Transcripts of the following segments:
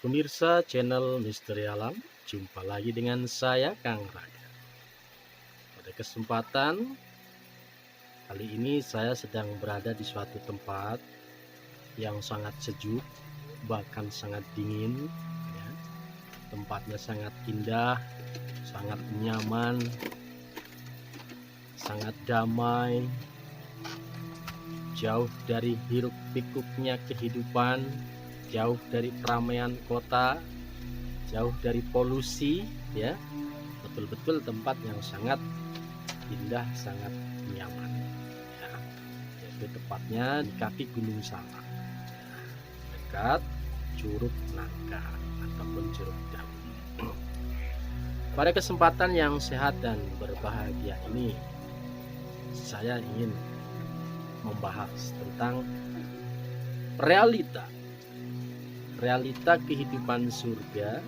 Pemirsa channel Misteri Alam, jumpa lagi dengan saya Kang Raga. Pada kesempatan kali ini saya sedang berada di suatu tempat yang sangat sejuk, bahkan sangat dingin ya. Tempatnya sangat indah, sangat nyaman, sangat damai, jauh dari hiruk pikuknya kehidupan, jauh dari keramaian kota, jauh dari polusi ya. Betul-betul tempat yang sangat indah, sangat nyaman ya. Yaitu tepatnya di kaki Gunung Salak, dekat Curug Nangka ataupun Curug Daun. Pada kesempatan yang sehat dan berbahagia ini, saya ingin membahas tentang realita kehidupan surga,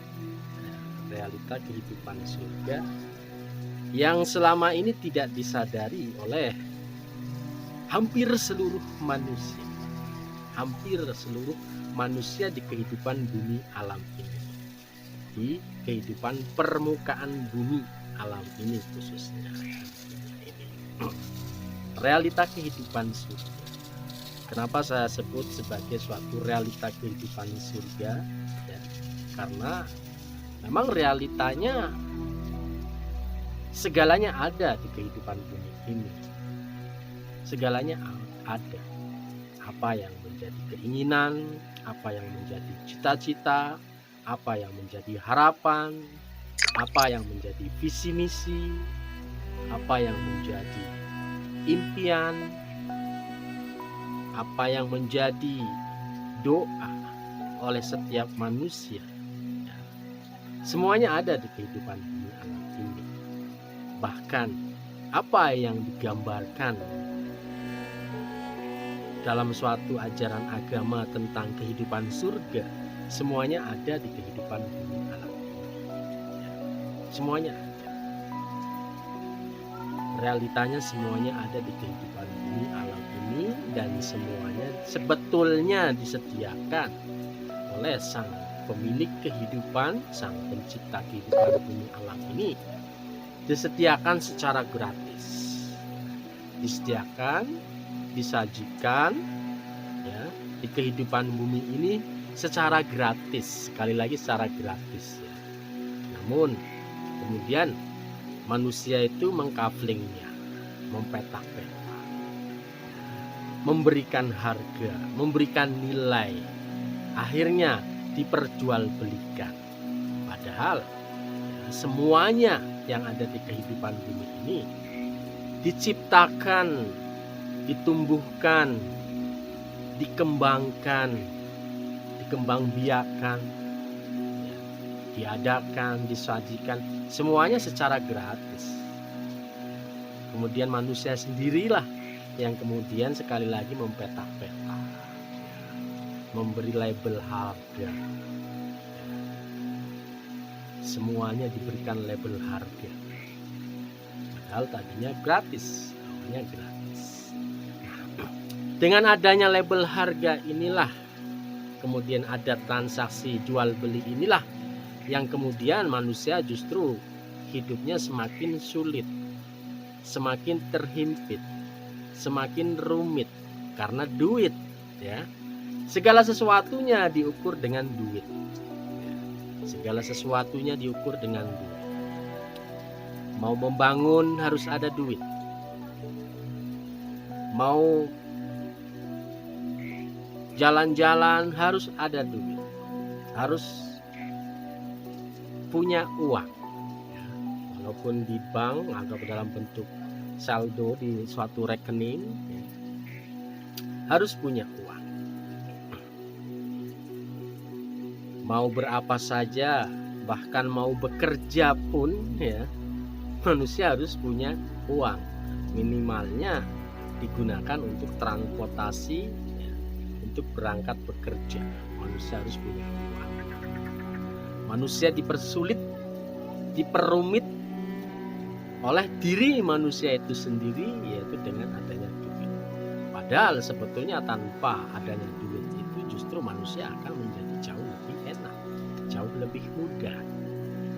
realita kehidupan surga yang selama ini tidak disadari oleh hampir seluruh manusia di kehidupan bumi alam ini, di kehidupan permukaan bumi alam ini khususnya ini. Realita kehidupan surga. Kenapa saya sebut sebagai suatu realita kehidupan surga ya? Karena memang realitanya segalanya ada di kehidupan bumi ini. Segalanya ada. Apa yang menjadi keinginan, apa yang menjadi cita-cita, apa yang menjadi harapan, apa yang menjadi visi misi, apa yang menjadi impian, apa yang menjadi doa oleh setiap manusia ya. Semuanya ada di kehidupan bumi alam ini. Bahkan apa yang digambarkan dalam suatu ajaran agama tentang kehidupan surga, semuanya ada di kehidupan bumi alam ini ya. Semuanya ada. Realitanya semuanya ada di kehidupan bumi alam ini, dan semuanya sebetulnya disediakan oleh sang pemilik kehidupan, sang pencipta kehidupan bumi alam ini, disediakan secara gratis, disediakan, disajikan ya, di kehidupan bumi ini secara gratis, sekali lagi secara gratis ya. Namun kemudian manusia itu mengkaflingnya, mempetak-petak, memberikan harga, memberikan nilai, akhirnya diperjualbelikan. Padahal ya, semuanya yang ada di kehidupan bumi ini diciptakan, ditumbuhkan, dikembangkan, dikembangbiakan, diadakan, disajikan, semuanya secara gratis. Kemudian manusia sendirilah yang kemudian sekali lagi mempetak-petak, memberi label harga. Semuanya diberikan label harga, padahal tadinya gratis, awalnya gratis. Dengan adanya label harga inilah, kemudian ada transaksi jual beli inilah, yang kemudian manusia justru hidupnya semakin sulit, semakin terhimpit, semakin rumit karena duit ya. Segala sesuatunya diukur dengan duit ya. Segala sesuatunya diukur dengan duit. Mau membangun harus ada duit, mau jalan-jalan harus ada duit, harus punya uang ya. Walaupun di bank atau dalam bentuk saldo di suatu rekening ya, harus punya uang. Mau berapa saja, bahkan mau bekerja pun ya, manusia harus punya uang. Minimalnya digunakan untuk transportasi ya, untuk berangkat bekerja, manusia harus punya uang. Manusia dipersulit, diperumit oleh diri manusia itu sendiri, yaitu dengan adanya duit. Padahal sebetulnya tanpa adanya duit itu justru manusia akan menjadi jauh lebih enak. lebih mudah,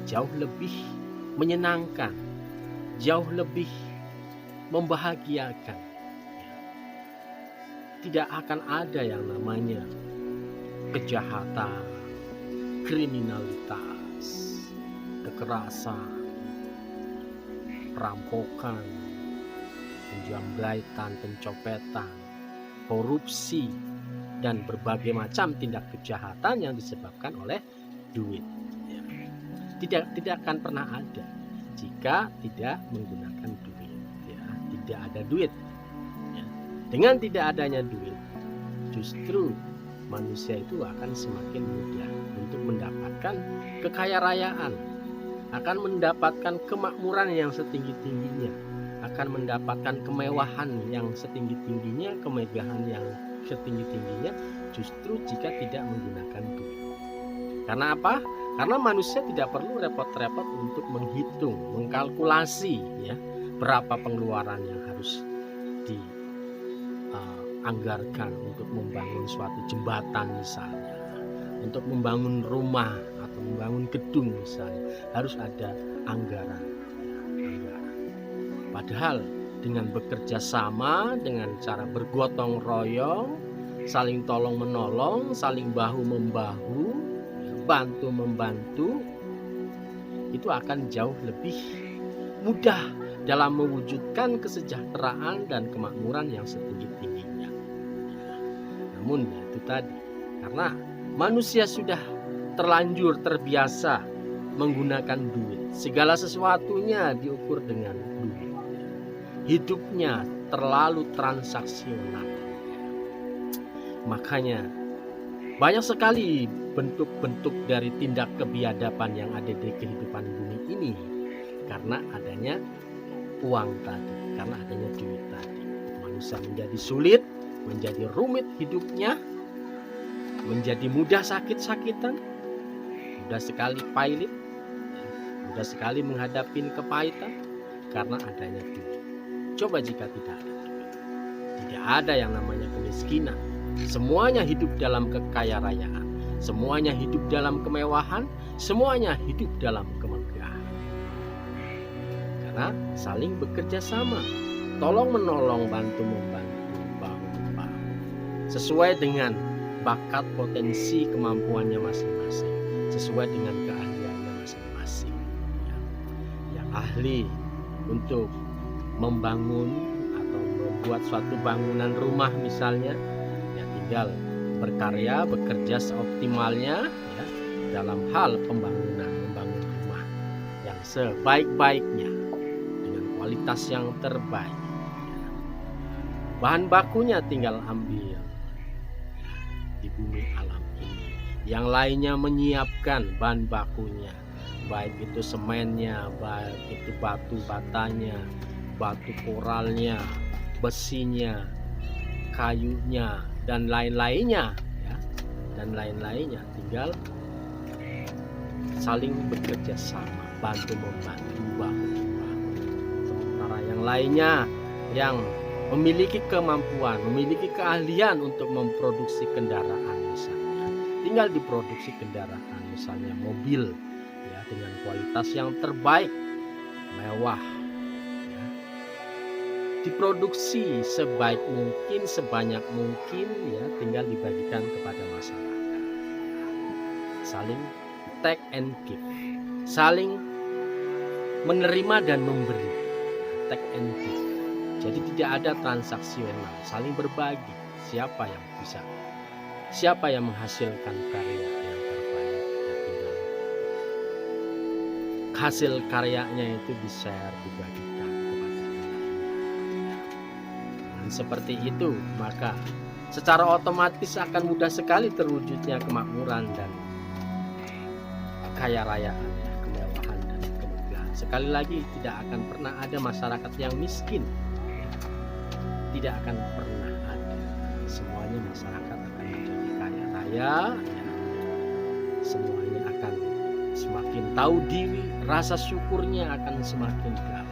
jauh lebih menyenangkan, jauh lebih membahagiakan. Tidak akan ada yang namanya kejahatan, kriminalitas, kekerasan, perampokan, penjambretan, pencopetan, korupsi, dan berbagai macam tindak kejahatan yang disebabkan oleh duit. Tidak akan pernah ada jika tidak menggunakan duit. Tidak ada duit. Dengan tidak adanya duit, justru manusia itu akan semakin mudah untuk mendapatkan kekayaan, akan mendapatkan kemakmuran yang setinggi-tingginya, akan mendapatkan kemewahan yang setinggi-tingginya, kemegahan yang setinggi-tingginya, justru jika tidak menggunakan duit. Karena apa? Karena manusia tidak perlu repot-repot untuk menghitung, mengkalkulasi berapa pengeluaran yang harus dianggarkan untuk membangun suatu jembatan misalnya, untuk membangun rumah atau membangun gedung misalnya, harus ada anggaran. Padahal dengan bekerja sama, dengan cara bergotong royong, saling tolong menolong, saling bahu membahu, bantu membantu, itu akan jauh lebih mudah dalam mewujudkan kesejahteraan dan kemakmuran yang setinggi-tingginya. Namun itu tadi, karena manusia sudah terlanjur terbiasa menggunakan duit, segala sesuatunya diukur dengan duit. Hidupnya terlalu transaksional. Makanya banyak sekali bentuk-bentuk dari tindak kebiadaban yang ada di kehidupan bumi ini karena adanya uang tadi, karena adanya duit tadi. Manusia menjadi sulit, menjadi rumit hidupnya, menjadi mudah sakit-sakitan, mudah sekali pailit, mudah sekali menghadapi kepahitan karena adanya duit. Coba jika tidak ada duit, tidak ada yang namanya kemiskinan. Semuanya hidup dalam kekayaan, semuanya hidup dalam kemewahan, semuanya hidup dalam kemegahan. Karena saling bekerja sama, tolong menolong, bantu membantu, bahu membahu, sesuai dengan bakat, potensi, kemampuannya masing-masing, sesuai dengan keahliannya masing-masing. Yang ahli untuk membangun atau membuat suatu bangunan rumah misalnya, tinggal berkarya, bekerja seoptimalnya dalam hal membangun rumah yang sebaik-baiknya dengan kualitas yang terbaik. Bahan bakunya tinggal ambil di bumi alam ini. Yang lainnya menyiapkan bahan bakunya, baik itu semennya, baik itu batu batanya, batu koralnya, besinya, kayunya, dan lain-lainnya, tinggal saling bekerja sama, bantu membantu, bahu membahu. Sementara yang lainnya yang memiliki kemampuan, memiliki keahlian untuk memproduksi kendaraan misalnya, tinggal diproduksi kendaraan misalnya mobil dengan kualitas yang terbaik, mewah, diproduksi sebaik mungkin, sebanyak mungkin, tinggal dibagikan kepada masyarakat. Saling take and give, saling menerima dan memberi, take and give. Jadi tidak ada transaksional, saling berbagi. Siapa yang bisa, siapa yang menghasilkan karya yang terbaik, tinggal hasil karyanya itu di-share, dibagikan. Seperti itu, maka secara otomatis akan mudah sekali terwujudnya kemakmuran dan kaya rayaan, kemewahan dan kemegahan. Sekali lagi, tidak akan pernah ada masyarakat yang miskin, tidak akan pernah ada. Semuanya masyarakat akan menjadi kaya raya, semuanya akan semakin tahu diri, rasa syukurnya akan semakin dalam,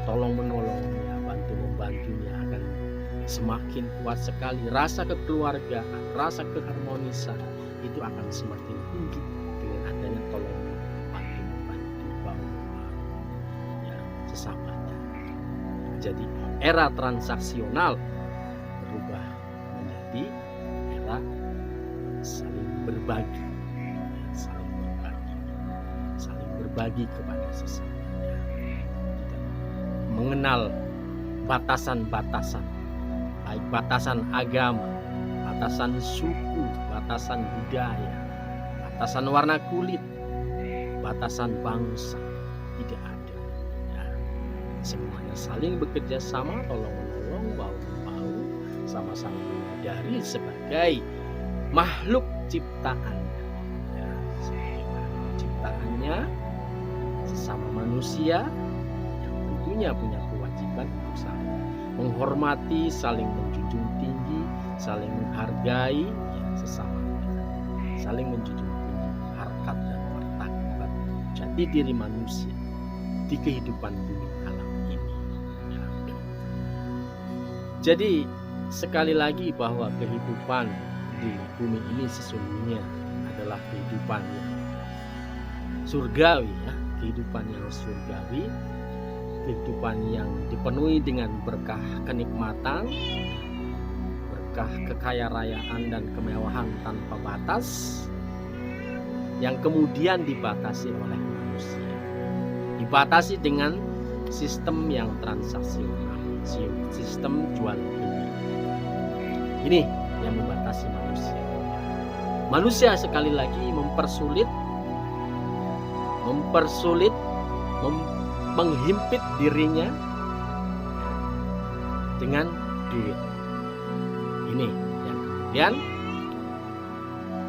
tolong menolongnya, bantu membantunya akan semakin kuat sekali, rasa kekeluargaan, rasa keharmonisan itu akan semakin tinggi dengan adanya tolong bantu bahu ya, sesamanya. Jadi era transaksional berubah menjadi era saling berbagi, saling berbagi kepada sesamanya, mengenal batasan-batasan, baik batasan agama, batasan suku, batasan budaya, batasan warna kulit, batasan bangsa, tidak ada ya. Semuanya saling bekerja sama, tolong-menolong, bahu-membahu, sama-sama menyadari sebagai makhluk ciptaannya ya, sebagai makhluk ciptaannya, sesama manusia yang tentunya punya kewajiban untuk saling menghormati, saling menjunjung tinggi, saling menghargai ya, sesamanya, saling menjunjung tinggi harkat dan martabat jati diri manusia di kehidupan bumi alam ini ya. Jadi sekali lagi bahwa kehidupan di bumi ini sesungguhnya adalah kehidupan yang surgawi ya, kehidupan yang surgawi, kehidupan yang dipenuhi dengan berkah kenikmatan, berkah kekayaan dan kemewahan tanpa batas, yang kemudian dibatasi oleh manusia, dibatasi dengan sistem yang transaksional, sistem jual beli. Ini yang membatasi manusia. Manusia sekali lagi mempersulit, menghimpit dirinya dengan duit. Ini yang kemudian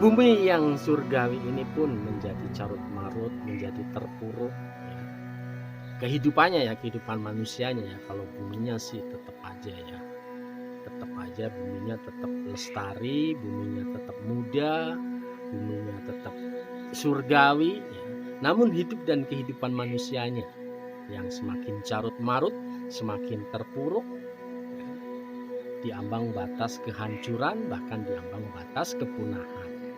bumi yang surgawi ini pun menjadi carut marut, menjadi terpuruk ya. Kehidupannya ya, kehidupan manusianya ya, kalau buminya sih tetap aja ya, tetap aja buminya tetap lestari, buminya tetap muda, buminya tetap surgawi ya. Namun hidup dan kehidupan manusianya yang semakin carut marut, semakin terpuruk ya, di ambang batas kehancuran, bahkan di ambang batas kepunahan ya.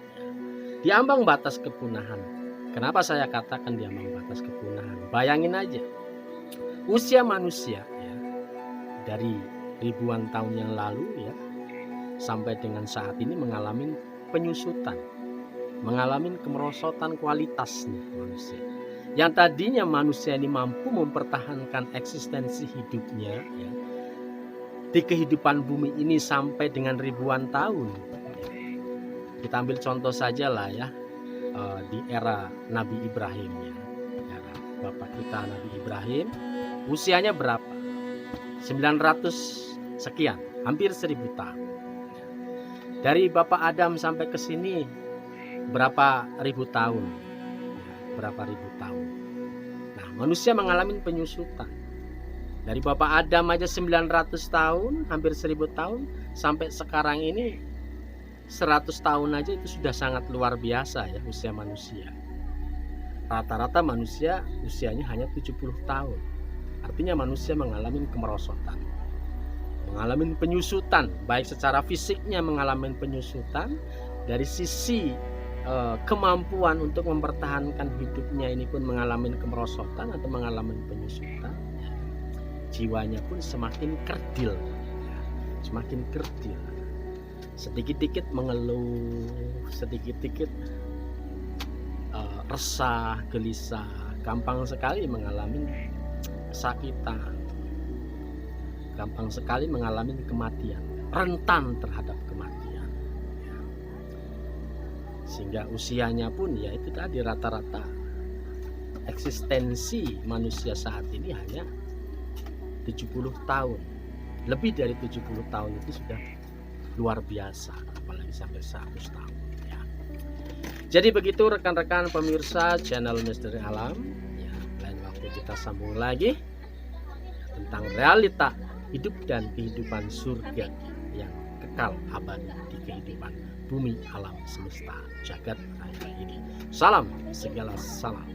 Di ambang batas kepunahan. Kenapa saya katakan di ambang batas kepunahan? Bayangin aja, usia manusia ya, dari ribuan tahun yang lalu ya sampai dengan saat ini mengalami penyusutan, mengalami kemerosotan kualitas nih manusia. Yang tadinya manusia ini mampu mempertahankan eksistensi hidupnya ya, di kehidupan bumi ini sampai dengan ribuan tahun. Kita ambil contoh saja lah ya, di era Nabi Ibrahim ya, era bapak kita Nabi Ibrahim, usianya berapa? 900 sekian, hampir 1000 tahun. Dari bapak Adam sampai ke sini berapa ribu tahun? Berapa ribu tahun? Nah, manusia mengalami penyusutan. Dari bapak Adam aja 900 tahun, hampir 1000 tahun, sampai sekarang ini 100 tahun aja itu sudah sangat luar biasa ya usia manusia. Rata-rata manusia usianya hanya 70 tahun. Artinya manusia mengalami kemerosotan, mengalami penyusutan, baik secara fisiknya mengalami penyusutan, dari sisi kemampuan untuk mempertahankan hidupnya ini pun mengalami kemerosotan atau mengalami penyusutan. Jiwanya pun semakin kerdil, semakin kerdil. Sedikit-dikit mengeluh, sedikit-dikit resah, gelisah, gampang sekali mengalami kesakitan, gampang sekali mengalami kematian, rentan terhadap kematian. Sehingga usianya pun ya itu tadi, rata-rata eksistensi manusia saat ini hanya 70 tahun. Lebih dari 70 tahun itu sudah luar biasa, apalagi sampai 100 tahun ya. Jadi begitu rekan-rekan pemirsa channel Misteri Alam ya, lain waktu kita sambung lagi tentang realita hidup dan kehidupan surga yang kekal abadi di kehidupan bumi alam semesta jagat raya ini. Salam segala salam.